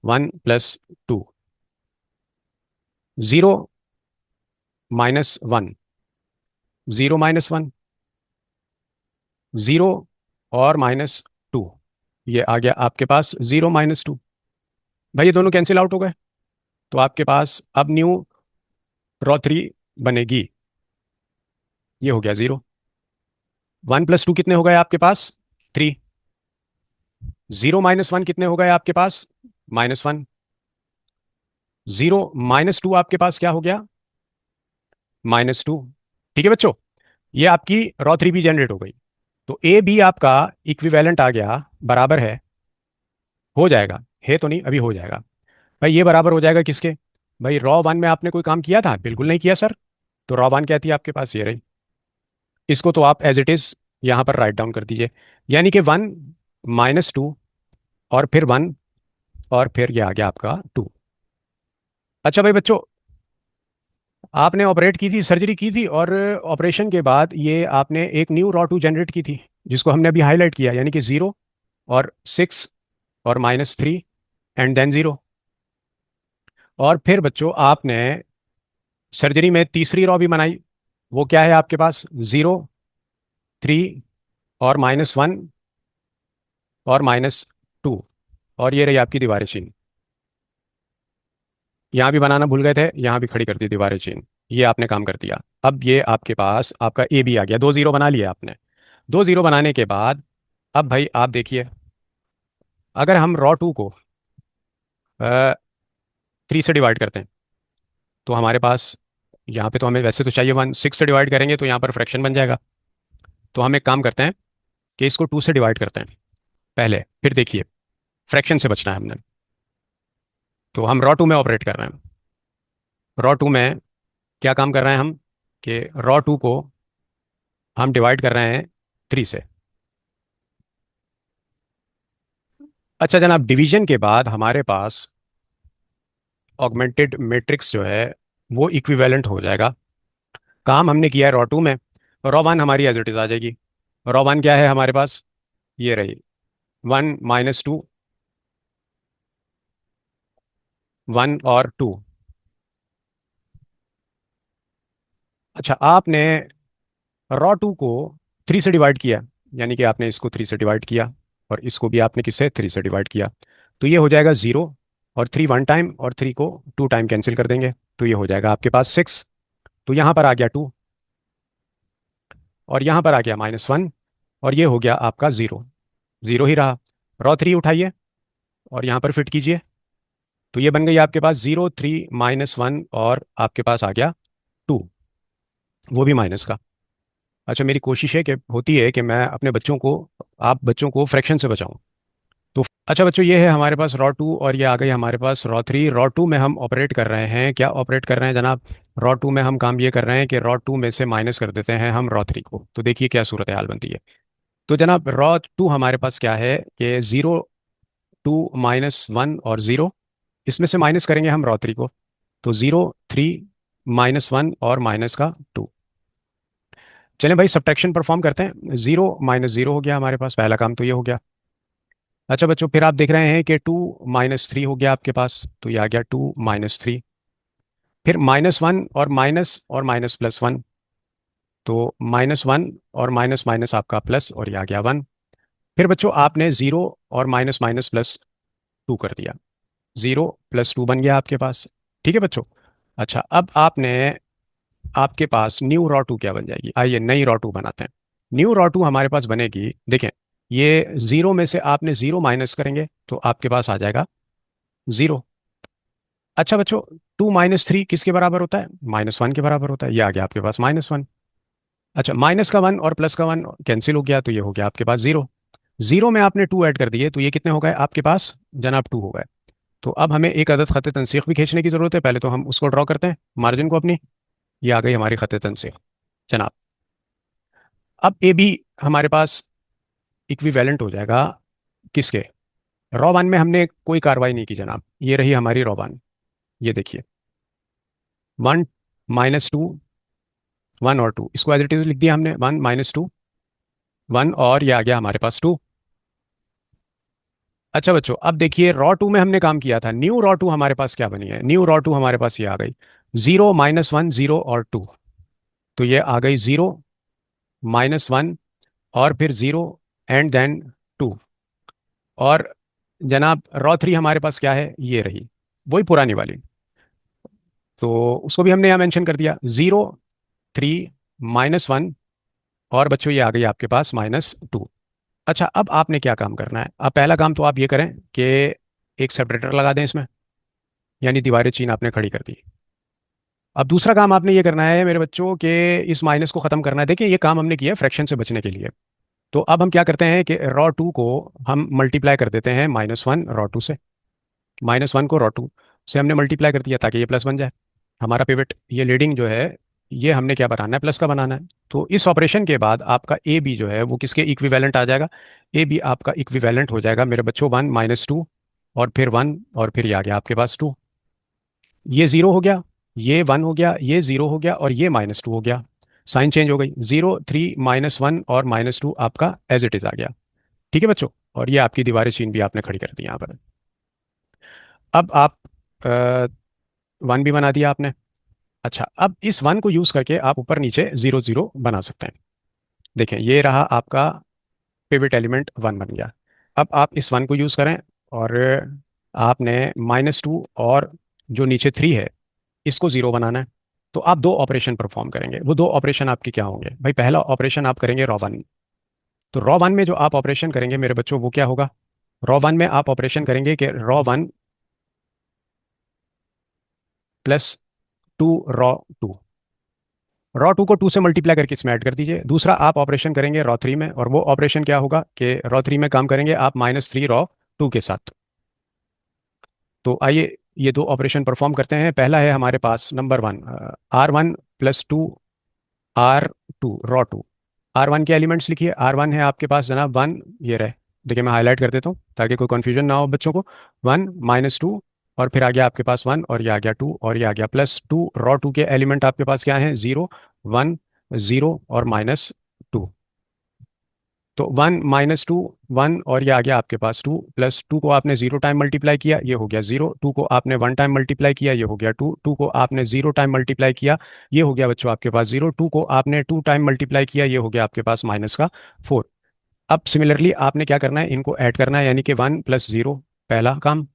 1 + 2, 0 -1, 0 -1, 0 और -2, ये आ गया आपके पास 0 -2। भाई ये दोनों कैंसिल आउट हो गए, तो आपके पास अब न्यू रॉ 3 बनेगी, ये हो गया 0। 1 + 2 कितने हो गए आपके पास, 3। 0 -1 कितने हो गए आपके पास, -1। 0 -2 आपके पास क्या हो गया, -2। ठीक है बच्चों, ये आपकी रॉ थ्री भी जनरेट हो गई। तो ए बी आपका इक्विवेलेंट आ गया, बराबर है, हो जाएगा, है तो नहीं, अभी हो जाएगा। भाई ये बराबर हो जाएगा किसके, भाई रॉ वन में आपने कोई काम किया था, बिल्कुल नहीं किया सर। तो रॉ वन क्या थी आपके पास, ये रही। इसको तो आप एज इट इज यहां पर राइट डाउन कर दीजिए, यानी कि 1 -2 और फिर 1 और फिर ये आ गया आपका 2। अच्छा भाई बच्चों, आपने ऑपरेट की थी, सर्जरी की थी, और ऑपरेशन के बाद ये आपने एक न्यू रॉ टू जनरेट की थी, जिसको हमने अभी हाईलाइट किया, यानी कि 0 और 6 और -3 एंड देन 0। और फिर बच्चों आपने सर्जरी में तीसरी रॉ भी बनाई, वो क्या है आपके पास, 0 3 और -1 और -2। और ये रही आपकी दीवारें चीन, यहाँ भी बनाना भूल गए थे, यहाँ भी खड़ी कर दी दीवारें चीन। ये आपने काम कर दिया। अब ये आपके पास आपका ए भी आ गया, 2 0 बना लिया आपने। 2 0 बनाने के बाद अब भाई आप देखिए, अगर हम रॉ टू को 3 से डिवाइड करते हैं, तो हमारे पास यहाँ पे तो हमें वैसे तो चाहिए 1, 6 से डिवाइड करेंगे तो यहाँ पर फ्रैक्शन बन जाएगा। तो हम एक काम करते हैं कि इसको 2 से डिवाइड करते हैं पहले, फिर देखिए फ्रैक्शन से बचना है हमने। तो हम रॉ टू में ऑपरेट कर रहे हैं। रॉ टू में क्या काम कर रहे हैं हम, कि रॉ टू को हम डिवाइड कर रहे हैं 3 से। अच्छा जनाब, डिवीजन के बाद हमारे पास ऑगमेंटेड मैट्रिक्स जो है वो इक्विवेलेंट हो जाएगा। काम हमने किया है रॉ टू में, रॉ वन हमारी एज इट इज आ जाएगी। रॉ वन क्या है हमारे पास, ये रही, 1 -2, 1 और 2। अच्छा आपने रॉ टू को 3 से डिवाइड किया, यानी कि आपने इसको 3 से डिवाइड किया, और इसको भी आपने किससे, 3 से डिवाइड किया। तो ये हो जाएगा 0, और 3 1 टाइम और 3 को 2 टाइम कैंसिल कर देंगे, तो ये हो जाएगा आपके पास 6। तो यहाँ पर आ गया 2, और यहाँ पर आ गया -1, और ये हो गया आपका 0, 0 ही रहा। रॉ थ्री उठाइए और यहाँ पर फिट कीजिए, तो ये बन गई आपके पास 0 3 -1, और आपके पास आ गया 2, वो भी माइनस का। अच्छा मेरी कोशिश है कि होती है कि मैं अपने बच्चों को, आप बच्चों को फ्रैक्शन से बचाऊं। तो अच्छा बच्चों, ये है हमारे पास रॉ टू, और ये आ गई हमारे पास रॉ थ्री। रॉ टू में हम ऑपरेट कर रहे हैं, क्या ऑपरेट कर रहे हैं जनाब, रॉ टू में हम काम ये कर रहे हैं कि रॉ टू में से माइनस कर देते हैं हम रॉ थ्री को। तो देखिए क्या सूरत हाल बनती है। तो जनाब रॉ टू हमारे पास क्या है कि 0 2 -1 और 0, इसमें से माइनस करेंगे हम रॉ थ्री को, तो 0 3 -1 और माइनस का 2। चलें भाई सब्ट्रैक्शन परफॉर्म करते हैं। 0 - 0 हो गया हमारे पास, पहला काम तो ये हो गया। अच्छा बच्चों, फिर आप देख रहे हैं कि 2 -3 हो गया आपके पास, तो ये आ गया 2 - 3। फिर -1 और माइनस +1, तो -1 और माइनस माइनस आपका प्लस, और ये आ गया 1। फिर बच्चों आपने 0 और माइनस माइनस +2 कर दिया, 0 + 2 बन गया आपके पास। ठीक है बच्चों। अच्छा अब आपने, आपके पास न्यू रॉ टू क्या बन जाएगी, आइए नई रॉ टू बनाते हैं। न्यू रॉ टू हमारे पास बनेगी, देखें, ये 0 में से आपने 0 माइनस करेंगे तो आपके पास आ जाएगा 0। अच्छा बच्चों, 2 - 3 किसके बराबर होता है, -1 के बराबर होता है, ये आ गया आपके पास -1। अच्छा माइनस का 1 और प्लस का 1 कैंसिल हो गया, तो ये हो गया आपके पास 0। 0 में आपने 2 ऐड कर दिए, तो ये कितने हो गए आपके पास जनाब, 2 हो गए। तो अब हमें एक अदद खत तनसीख भी खींचने की जरूरत है, पहले तो हम उसको ड्रॉ करते हैं, मार्जिन को अपनी। ये आ गई हमारी खत तनसीख जनाब। अब ए बी हमारे पास इक्विवेलेंट हो जाएगा किसके, रॉ वन में हमने कोई कार्रवाई नहीं की जनाब, ये रही हमारी रॉ वन। ये देखिए 1 - 2, 1 और 2, इसको एज इट इज लिख दिया हमने, 1 - 2 1, और ये आ गया हमारे पास 2। अच्छा बच्चों अब देखिए, रॉ टू में हमने काम किया था, न्यू रॉ टू हमारे पास क्या बनी है, न्यू रॉ टू हमारे पास ये आ गई 0 - 1 0 और 2। तो ये आ गई 0 - 1 और फिर 0 एंड देन 2। और जनाब रॉ थ्री हमारे पास क्या है, ये रही वही पुरानी वाली, तो उसको भी हमने यहाँ मेंशन कर दिया, 0 3 - 1, और बच्चों ये आ गई आपके पास -2। अच्छा अब आपने क्या काम करना है, अब पहला काम तो आप ये करें कि एक सेपरेटर लगा दें इसमें। यानी दीवारें चीन आपने खड़ी कर दी। अब दूसरा काम आपने ये करना है मेरे बच्चों के, इस माइनस को खत्म करना है। देखिए ये काम हमने किया फ्रैक्शन से बचने के लिए। तो अब हम क्या करते हैं कि रॉ टू को हम मल्टीप्लाई कर देते हैं -1 रॉ टू से। -1 को रॉ टू से हमने मल्टीप्लाई कर दिया ताकि ये प्लस बन जाए। हमारा पिवट ये लीडिंग जो है, ये हमने क्या बनाना है, प्लस का बनाना है। तो इस ऑपरेशन के बाद आपका ए बी जो है वो किसके इक्विवेलेंट आ जाएगा? ए बी आपका इक्विवेलेंट हो जाएगा मेरे बच्चों 1 - 2, और फिर 1, और फिर ये आ गया आपके पास 2। ये 0 हो गया, ये 1 हो गया, ये 0 हो गया, और ये -2 हो गया। साइन चेंज हो गई, 0 3 -1 और -2 आपका एज इट इज आ गया। ठीक है बच्चों, और ये आपकी दीवारें चीन भी आपने खड़ी कर दी यहाँ पर। अब आप 1 भी बना दिया आपने। अच्छा, अब इस 1 को यूज करके आप ऊपर नीचे 0 0 बना सकते हैं। देखें ये रहा आपका पिवट एलिमेंट 1 बन गया। अब आप इस 1 को यूज करें, और आपने -2 और जो नीचे 3 है इसको 0 बनाना है। तो आप दो ऑपरेशन परफॉर्म करेंगे। वो दो ऑपरेशन आपके क्या होंगे भाई? पहला ऑपरेशन आप करेंगे रॉ 1। तो रॉ 1 में जो आप ऑपरेशन करेंगे मेरे बच्चों वो क्या होगा? रॉ 1 में आप ऑपरेशन करेंगे कि रॉ 1 +2 रॉ 2। रॉ 2 को 2 से मल्टीप्लाई करके इसमें ऐड कर दीजिए। दूसरा आप ऑपरेशन करेंगे रॉ 3 में, और वो ऑपरेशन क्या होगा कि रॉ 3 में काम करेंगे आप -3 रॉ 2 के साथ। तो आइए ये दो ऑपरेशन परफॉर्म करते हैं। पहला है हमारे पास नंबर 1, R1 + 2 R2 R1 के एलिमेंट्स लिखिए। R1 है आपके पास जनाब 1, ये रहे। देखिए मैं हाईलाइट कर देता हूँ ताकि कोई कंफ्यूजन ना हो बच्चों को। 1 -2, और फिर आ गया आपके पास 1, और ये आ गया 2, और ये आ गया +2 रॉ 2 के एलिमेंट आपके पास क्या हैं? 0 1 0 और -2। तो 1 -2 1, और ये आ गया आपके पास 2, +2 को आपने 0 टाइम मल्टीप्लाई किया, ये हो गया 0। 2 को आपने 1 टाइम मल्टीप्लाई किया, ये हो गया 2। 2 को आपने 0 टाइम मल्टीप्लाई किया, ये हो गया बच्चों आपके पास 0। 2 को आपने 2 टाइम मल्टीप्लाई किया, ये हो गया आपके पास -4। अब सिमिलरली आपने क्या करना है, इनको ऐड करना है, यानी कि 1 + 0 पहला काम,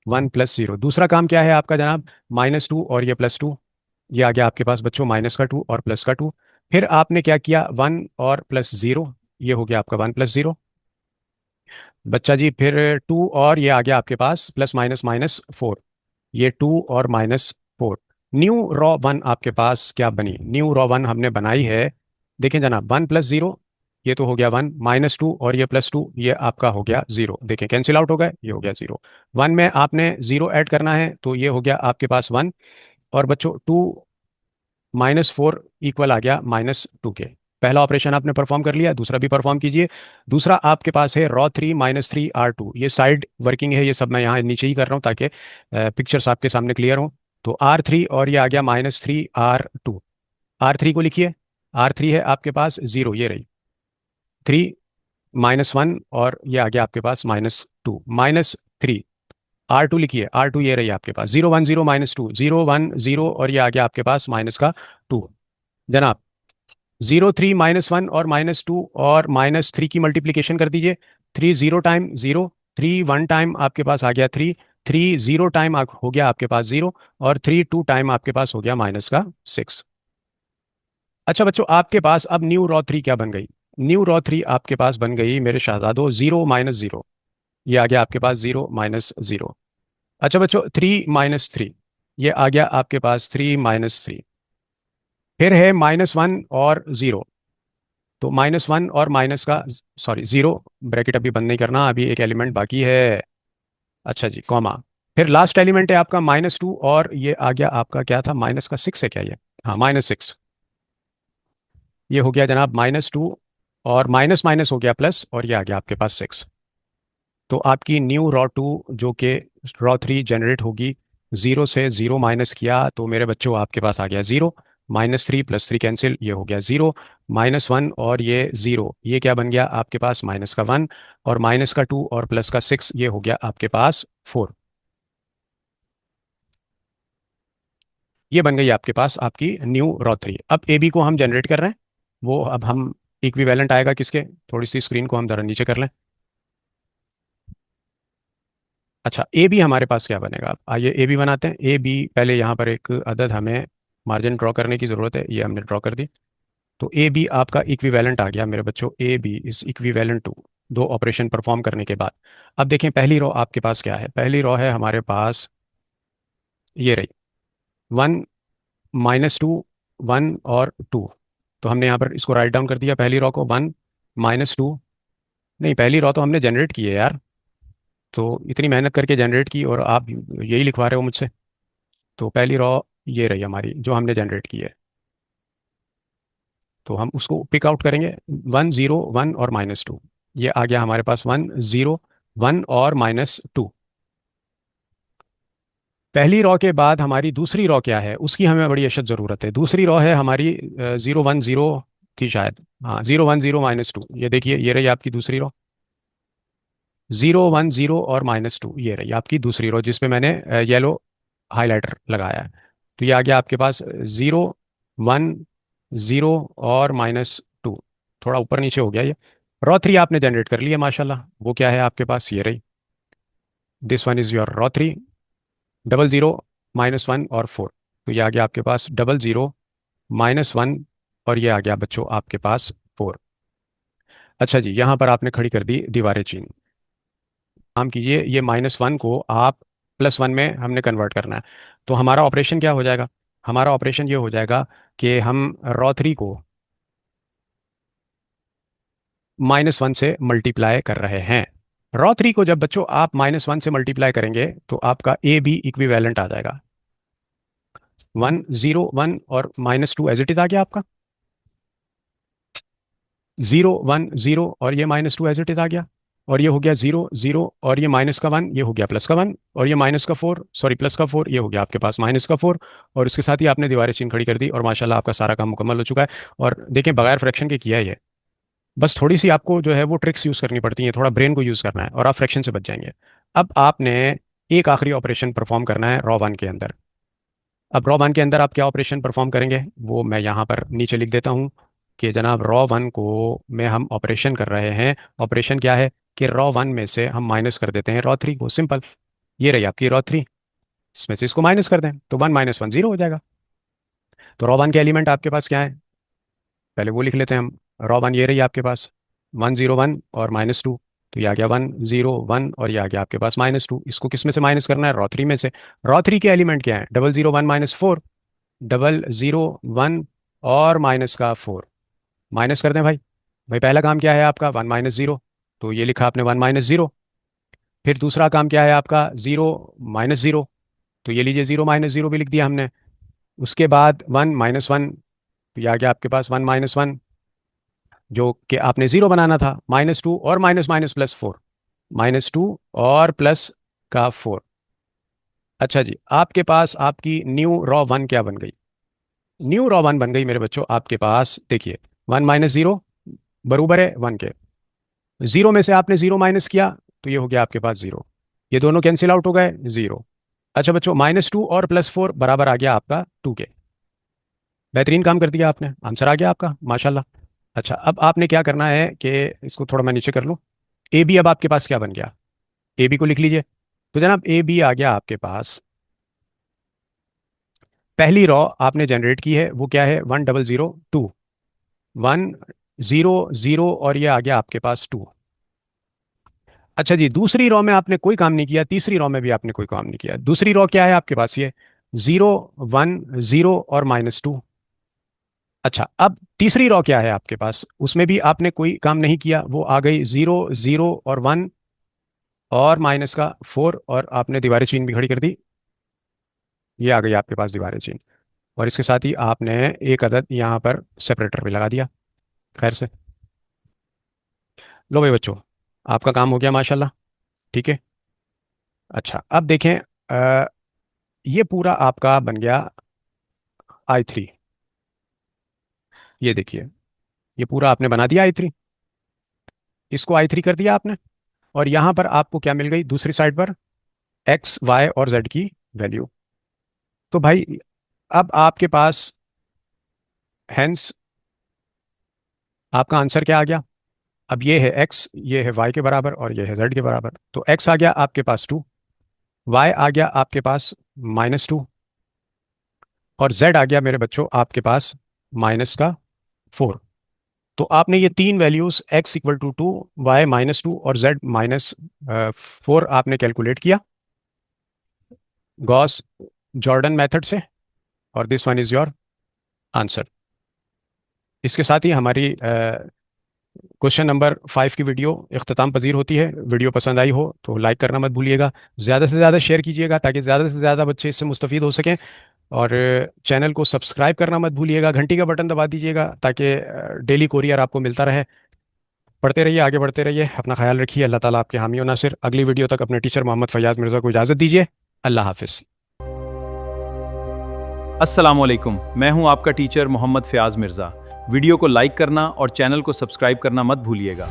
1 + 0। दूसरा काम क्या है आपका जनाब? -2 और ये +2, ये आ गया आपके पास बच्चों -2 और +2। फिर आपने क्या किया? 1 और +0, ये हो गया आपका 1 + 0 बच्चा जी। फिर 2, और ये आ गया आपके पास प्लस माइनस -4, ये 2 और -4। न्यू रॉ 1 आपके पास क्या बनी? न्यू रॉ 1 हमने बनाई है। देखें जनाब, 1 + 0, ये तो हो गया 1, -2 और ये +2, ये आपका हो गया 0। देखें कैंसिल आउट हो गए, ये हो गया 0। 1 में आपने 0 ऐड करना है, तो ये हो गया आपके पास 1। और बच्चों 2 -4 इक्वल आ गया -2 के। पहला ऑपरेशन आपने परफॉर्म कर लिया, दूसरा भी परफॉर्म कीजिए। दूसरा आपके पास है रॉ 3 -3 R2। ये साइड वर्किंग है, ये सब मैं यहाँ नीचे ही कर रहा हूँ ताकि पिक्चर्स आपके सामने क्लियर हो। तो R3, और ये आ गया -3 R2। R3 को लिखिए। R3 है आपके पास 0, ये रही 3 -1, और ये आ गया आपके पास -2 -3। R2 लिखिए। R2 ये रही आपके पास 0 1 0 -2, 0 1 0, और ये आ गया आपके पास -2 जनाब। 0 3 -1 और -2 और -3 की मल्टीप्लीकेशन कर दीजिए। 3 0 टाइम 0, 3 1 टाइम आपके पास आ गया 3, 3 0 टाइम हो गया आपके पास 0, और 3 2 टाइम आपके पास हो गया -6। अच्छा बच्चों, आपके पास अब न्यू रॉ 3 क्या बन गई? न्यू रॉ 3 आपके पास बन गई मेरे शहजादों 0 -0, ये आ गया आपके पास 0 -0। अच्छा बच्चों, 3 -3, ये आ गया आपके पास 3 -3। फिर है -1 और 0। तो -1 और माइनस का, सॉरी 0, ब्रैकेट अभी बंद नहीं करना, अभी एक एलिमेंट बाकी है। अच्छा जी, कॉमा। फिर लास्ट एलिमेंट है आपका -2, और ये आ गया आपका क्या था? माइनस का 6 है क्या ये? हाँ, -6। ये हो गया जनाब -2, और माइनस माइनस हो गया प्लस, और ये आ गया आपके पास 6। तो आपकी न्यू रॉ 2 जो कि रॉ 3 जनरेट होगी, 0 से 0 माइनस किया तो मेरे बच्चों आपके पास आ गया 0। -3 +3 कैंसिल, ये हो गया 0। -1 और ये 0, ये क्या बन गया आपके पास? -1, और -2 और +6, ये हो गया आपके पास 4। ये बन गई आपके पास आपकी न्यू रॉ 3। अब ए बी को हम जनरेट कर रहे हैं। वो अब हम इक्विवेलेंट आएगा किसके? थोड़ी सी स्क्रीन को हम जरा नीचे कर लें। अच्छा, ए बी हमारे पास क्या बनेगा? आइए ए बी बनाते हैं। ए बी, पहले यहाँ पर एक अदद हमें मार्जिन ड्रॉ करने की ज़रूरत है, ये हमने ड्रॉ कर दी। तो ए बी आपका इक्विवेलेंट आ गया मेरे बच्चों, A B is equivalent to, दो ऑपरेशन परफॉर्म करने के बाद। अब देखें पहली रॉ आपके पास क्या है? पहली रॉ है हमारे पास ये रही 1 -2, 1 और 2। तो हमने यहाँ पर इसको राइट डाउन कर दिया, पहली रो को 1 -2। नहीं, पहली रो तो हमने जनरेट की है यार। तो इतनी मेहनत करके जनरेट की और आप यही लिखवा रहे हो मुझसे। तो पहली रॉ ये रही हमारी जो हमने जनरेट की है। तो हम उसको पिक आउट करेंगे, 1 0 1 और -2। ये आ गया हमारे पास 1 0 1 और -2। पहली रॉ के बाद हमारी दूसरी रॉ क्या है उसकी हमें बड़ी अशद ज़रूरत है। दूसरी रॉ है हमारी 0 1 0 थी शायद, हाँ 0 1 0 -2। ये देखिए ये रही आपकी दूसरी रॉ, 0 1 0 और -2। ये रही आपकी दूसरी रो जिसमें मैंने येलो हाइलाइटर लगाया है। तो ये आ गया आपके पास 0 1 0 और -2। थोड़ा ऊपर नीचे हो गया ये। रॉ 3 आपने जनरेट कर लिया माशाल्लाह। वो क्या है आपके पास, ये रही, this one is your raw 3, 0 0 -1 और 4। तो ये आ गया आपके पास 0 0 -1 और ये आ गया बच्चों आपके पास 4। अच्छा जी, यहाँ पर आपने खड़ी कर दी दीवारें चीन। काम कीजिए, ये -1 को आप +1 में हमने कन्वर्ट करना है। तो हमारा ऑपरेशन क्या हो जाएगा, हमारा ऑपरेशन ये हो जाएगा कि हम रॉ 3 को -1 से मल्टीप्लाई कर रहे हैं। रॉ 3 को जब बच्चों आप -1 से मल्टीप्लाई करेंगे तो आपका ए बी इक्विवेलेंट आ जाएगा। 1 0 1 और -2 एज इट इज आ गया आपका, 0 1 0 और ये -2 एज इट इज आ गया। और ये हो गया 0 0 और ये -1, ये हो गया +1। और ये -4, सॉरी +4, ये हो गया आपके पास -4। और उसके साथ ही आपने दीवारें चीन खड़ी कर दी और माशाल्लाह आपका सारा काम मुकम्मल हो चुका है। और देखें बगैर फ्रैक्शन के किया है ये। बस थोड़ी सी आपको जो है वो ट्रिक्स यूज़ करनी पड़ती हैं, थोड़ा ब्रेन को यूज़ करना है और आप फ्रैक्शन से बच जाएंगे। अब आपने एक आखिरी ऑपरेशन परफॉर्म करना है रॉ 1 के अंदर। अब रॉ 1 के अंदर आप क्या ऑपरेशन परफॉर्म करेंगे वो मैं यहाँ पर नीचे लिख देता हूँ कि जनाब रॉ 1 को में हम ऑपरेशन कर रहे हैं। ऑपरेशन क्या है कि रॉ 1 में से हम माइनस कर देते हैं रॉ 3 को, सिंपल। ये रही आपकी रॉ 3, इसमें से इसको माइनस कर दें तो 1 -1 0 हो जाएगा। तो रॉ 1 के एलिमेंट आपके पास क्या है, पहले वो लिख लेते हैं हम। रॉ 1 ये रही आपके पास 1 0 1 और -2। तो ये आ गया 1 0 1 और ये आ गया आपके पास -2। इसको किस में से माइनस करना है, रॉ 3 में से। रॉ 3 के एलिमेंट क्या है, 0 0 1 -4, 0 0 1 और माइनस का 4। माइनस कर दें भाई। भाई पहला काम क्या है आपका, 1 -0। तो ये लिखा आपने 1 -0। फिर दूसरा काम क्या है आपका, 0 -0। तो ये लीजिए 0 -0 भी लिख दिया हमने। उसके बाद 1 -1। तो ये आ गया आपके पास 1 -1 जो कि आपने 0 बनाना था, -2 और माइनस माइनस +4, -2 और प्लस का 4। अच्छा जी, आपके पास आपकी न्यू रॉ 1 क्या बन गई, न्यू रॉ 1 बन गई मेरे बच्चों आपके पास। देखिए 1 -0 बरूबर है 1 के। 0 में से आपने 0 माइनस किया तो ये हो गया आपके पास 0। ये दोनों कैंसिल आउट हो गए, 0। अच्छा बच्चों, -2 और +4 बराबर आ गया आपका 2 के। बेहतरीन काम कर दिया आपने, आंसर आ गया आपका माशाल्लाह। अच्छा, अब आपने क्या करना है कि इसको थोड़ा मैं नीचे कर लूँ। ए बी अब आपके पास क्या बन गया, ए बी को लिख लीजिए। तो जनाब ए बी आ गया आपके पास। पहली रॉ आपने जनरेट की है वो क्या है, 1 0 0 2, 1 0 0 और ये आ गया आपके पास 2। अच्छा जी, दूसरी रॉ में आपने कोई काम नहीं किया, तीसरी रॉ में भी आपने कोई काम नहीं किया। दूसरी रॉ क्या है आपके पास, ये 0 1 0 और -2। अच्छा, अब तीसरी रॉ क्या है आपके पास, उसमें भी आपने कोई काम नहीं किया, वो आ गई 0 0 और 1 और माइनस का 4। और आपने दीवारें चीन भी खड़ी कर दी, ये आ गई आपके पास दीवारें चीन। और इसके साथ ही आपने एक अदद यहाँ पर सेपरेटर भी लगा दिया। खैर से, लो भाई बच्चों, आपका काम हो गया माशाल्लाह। ठीक है। अच्छा अब देखें, ये पूरा आपका बन गया I3। ये देखिए, ये पूरा आपने बना दिया I3, इसको I3 कर दिया आपने। और यहाँ पर आपको क्या मिल गई दूसरी साइड पर, एक्स वाई और जेड की वैल्यू। तो भाई अब आपके पास हैंस आपका आंसर क्या आ गया। अब ये है एक्स, ये है वाई के बराबर और ये है जेड के बराबर। तो एक्स आ गया आपके पास 2, वाई आ गया आपके पास -2 और जेड आ गया मेरे बच्चों आपके पास माइनस का 4। तो आपने ये तीन values x equal to 2, y -2 और जेड -4 आपने कैलकुलेट किया। गॉस जॉर्डन मेथड से, और this one is your answer. इसके साथ ही हमारी क्वेश्चन नंबर 5 की वीडियो इख्तिताम पजीर होती है। वीडियो पसंद आई हो तो लाइक करना मत भूलिएगा, ज़्यादा से ज़्यादा शेयर कीजिएगा ताकि ज़्यादा से ज़्यादा बच्चे इससे मुस्तफ़ीद हो सकें। और चैनल को सब्सक्राइब करना मत भूलिएगा, घंटी का बटन दबा दीजिएगा ताकि डेली कोरियर आपको मिलता रहे। पढ़ते रहिए, आगे बढ़ते रहिए, अपना ख्याल रखिए। अल्लाह ताला आपके हामी व नासिर। अगली वीडियो तक अपने टीचर मोहम्मद फैयाज मिर्ज़ा को इजाज़त दीजिए। अल्लाह हाफिज़। अस्सलामुअलैकुम, मैं हूं आपका टीचर मोहम्मद फ़याज़ मिर्ज़ा। वीडियो को लाइक करना और चैनल को सब्सक्राइब करना मत भूलिएगा।